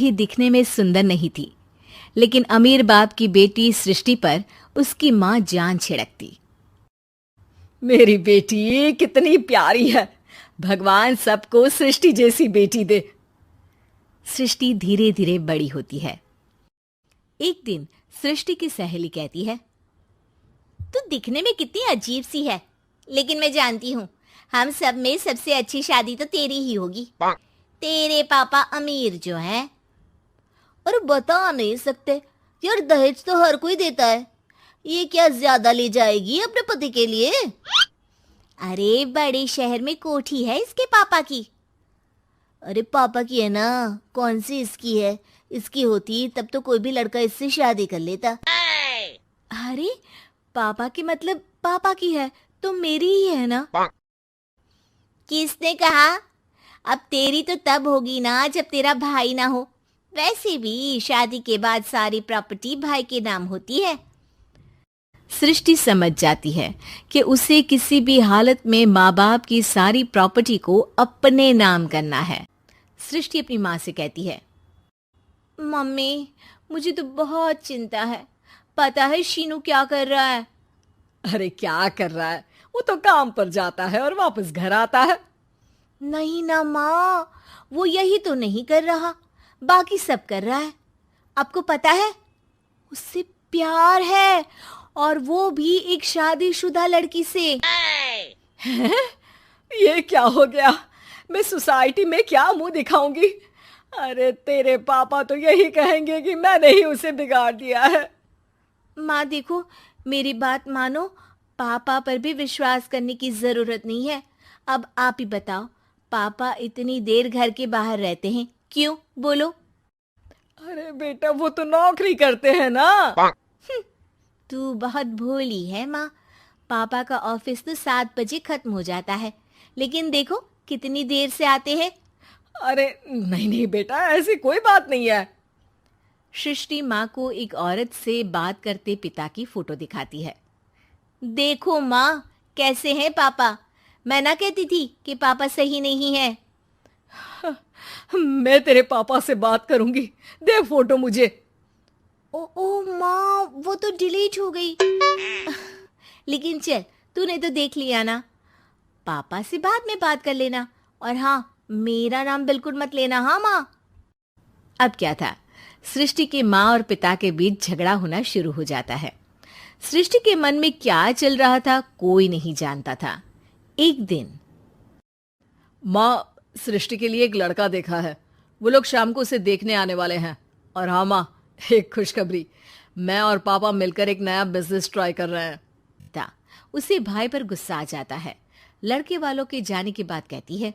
ही दिखने में सुंदर नहीं थी, लेकिन अमीर बाप की बेटी सृष्टि पर उसकी माँ जान छिड़कती। मेरी बेटी कितनी प्यारी है, भगवान सबको सृष्टि जैसी बेटी दे। सृष्टि धीरे धीरे बड़ी होती है। एक दिन सृष्टि की सहेली कहती है, तू दिखने में कितनी अजीब सी है, लेकिन मैं जानती हूँ हम सब में सबसे अच्छी शादी तो तेरी ही होगी। तेरे पापा अमीर जो हैं। और बता नहीं सकते यार, दहेज तो हर कोई देता है, ये क्या ज्यादा ले जाएगी अपने पति के लिए? अरे बड़े शहर में कोठी है इसके पापा की। अरे पापा की है ना, कौन सी इसकी है? इसकी होती तब तो कोई भी लड़का इससे शादी कर लेता। अरे पापा की मतलब पापा की है तो मेरी ही है ना? किसने कहा? अब तेरी तो तब होगी ना जब तेरा भाई ना हो। वैसे भी शादी के बाद सारी प्रॉपर्टी भाई के नाम होती है। सृष्टि समझ जाती है कि उसे किसी भी हालत में माँ बाप की सारी प्रॉपर्टी को अपने नाम करना है। सृष्टि अपनी माँ से कहती है, मम्मी मुझे तो बहुत चिंता है। पता है शीनू क्या कर रहा है? अरे क्या कर रहा है, वो तो काम पर जाता है और वापस घर आता है। नहीं ना माँ, वो यही तो नहीं कर रहा, बाकी सब कर रहा है। आपको पता है उससे प्यार है, और वो भी एक शादीशुदा लड़की से। हैं? ये क्या हो गया? मैं सोसाइटी में क्या मुंह दिखाऊंगी? अरे तेरे पापा तो यही कहेंगे कि मैंने ही उसे बिगाड़ दिया है। माँ देखो, मेरी बात मानो, पापा पर भी विश्वास करने की जरूरत नहीं है। अब आप ही बताओ, पापा इतनी देर घर के बाहर रहते हैं क्यों? बोलो। अरे बेटा वो तो नौकरी करते हैं ना। तू बहुत भोली है माँ। पापा का ऑफिस तो 7 बजे खत्म हो जाता है, लेकिन देखो कितनी देर से आते हैं। अरे नहीं नहीं बेटा, ऐसी कोई बात नहीं है। सृष्टि माँ को एक औरत से बात करते पिता की फोटो दिखाती है। देखो माँ, कैसे हैं पापा? मैं ना कहती थी कि पापा सही नहीं है। मैं तेरे पापा से बात करूंगी, दे फोटो मुझे। ओ माँ, वो तो डिलीट हो गई। लेकिन चल, तूने तो देख लिया ना। पापा से बाद में बात कर लेना, और हाँ, मेरा नाम बिल्कुल मत लेना। हाँ माँ। अब क्या था, सृष्टि के माँ और पिता के बीच झगड़ा होना शुरू हो जाता है। सृष्टि के मन में क्या चल रहा था कोई नहीं जानता था। एक दिन, माँ सृष्टि के लिए एक लड़का देखा है, वो लोग शाम को उसे देखने आने वाले हैं। और हाँ माँ, एक खुशखबरी, मैं और पापा मिलकर एक नया बिजनेस ट्राई कर रहे हैं। उसे भाई पर गुस्सा आ जाता है। लड़के वालों के जाने की बात कहती है,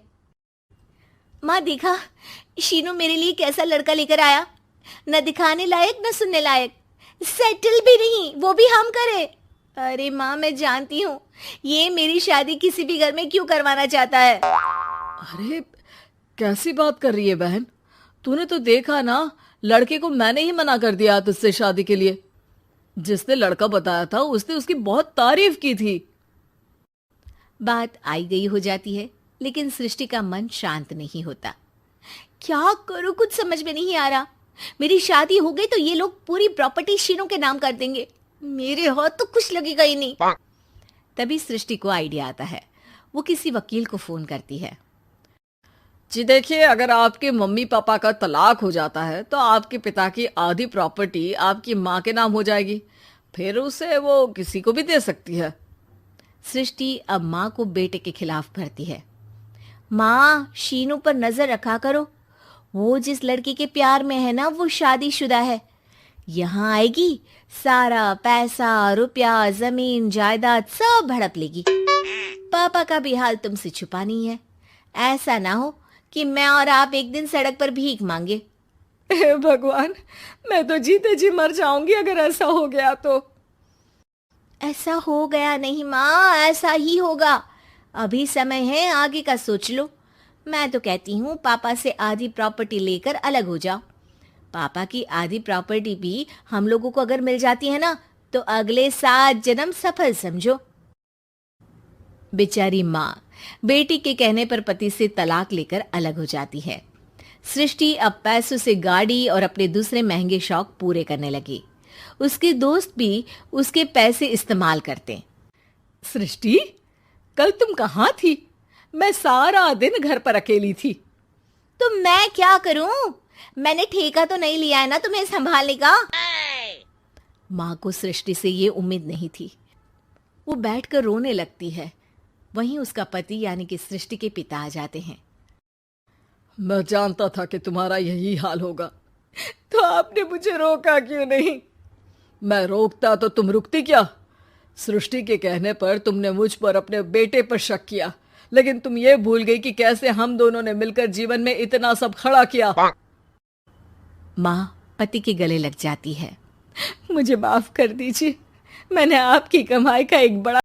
माँ देखा शीनू मेरे लिए कैसा लड़का लेकर आया, न दिखाने लायक न सुनने लायक, सेटल भी नहीं, वो भी हम करे। अरे माँ मैं जानती हूँ ये मेरी शादी किसी भी घर में क्यों करवाना चाहता है। अरे कैसी बात कर रही है बहन, तूने तो देखा ना, लड़के को मैंने ही मना कर दिया तुझसे शादी के लिए। जिसने लड़का बताया था उसने उसकी बहुत तारीफ की थी। बात आई गई हो जाती है, लेकिन सृष्टि का मन शांत नहीं होता। क्या करूं, कुछ समझ में नहीं आ रहा। मेरी शादी हो गई तो ये लोग पूरी प्रॉपर्टी शीनू के नाम कर देंगे, मेरे हाथ तो कुछ लगेगा ही नहीं। तभी सृष्टि को आइडिया आता है। वो किसी वकील को फोन करती है। जी देखिए, अगर आपके मम्मी पापा का तलाक हो जाता है तो आपके पिता की आधी प्रॉपर्टी आपकी माँ के नाम हो जाएगी, फिर उसे वो किसी को भी दे सकती है। सृष्टि अब माँ को बेटे के खिलाफ भरती है। माँ शीनू पर नजर रखा करो, वो जिस लड़की के प्यार में है ना वो शादीशुदा है। यहाँ आएगी, सारा पैसा रुपया जमीन जायदाद सब हड़प लेगी। पापा का भी हाल तुमसे छुपा नहीं है। ऐसा ना हो कि मैं और आप एक दिन सड़क पर भीख मांगे। हे भगवान, मैं तो जीते जी मर जाऊंगी अगर ऐसा हो गया तो। ऐसा हो गया नहीं माँ, ऐसा ही होगा। अभी समय है, आगे का सोच लो। मैं तो कहती हूँ पापा से आधी प्रॉपर्टी लेकर अलग हो जाओ। पापा की आधी प्रॉपर्टी भी हम लोगों को अगर मिल जाती है ना, तो अगले 7 जन्म सफल समझो। बेचारी माँ बेटी के कहने पर पति से तलाक लेकर अलग हो जाती है। सृष्टि अब पैसों से गाड़ी और अपने दूसरे महंगे शौक पूरे करने लगी। उसके दोस्त भी उसके पैसे इस्तेमाल करते। सृष्टि, कल तुम कहाँ थी? मैं सारा दिन घर पर अकेली थी। तो मैं क्या करूं? मैंने ठेका तो नहीं लिया है ना तुम्हें संभालने का। माँ को सृष्टि से ये उम्मीद नहीं थी। वो बैठकर रोने लगती है। वहीं उसका पति यानी कि सृष्टि के पिता आ जाते हैं। मैं जानता था कि तुम्हारा यही हाल होगा, तो आपने मुझे रोका क्यों नहीं? मैं रोकता तो तुम रुकती क्या? सृष्टि के कहने पर तुमने मुझ पर अपने बेटे पर शक किया, लेकिन तुम ये भूल गई कि कैसे हम दोनों ने मिलकर जीवन में इतना सब खड़ा किया। माँ पति के गले लग जाती है। मुझे माफ कर दीजिए, मैंने आपकी कमाई का एक बड़ा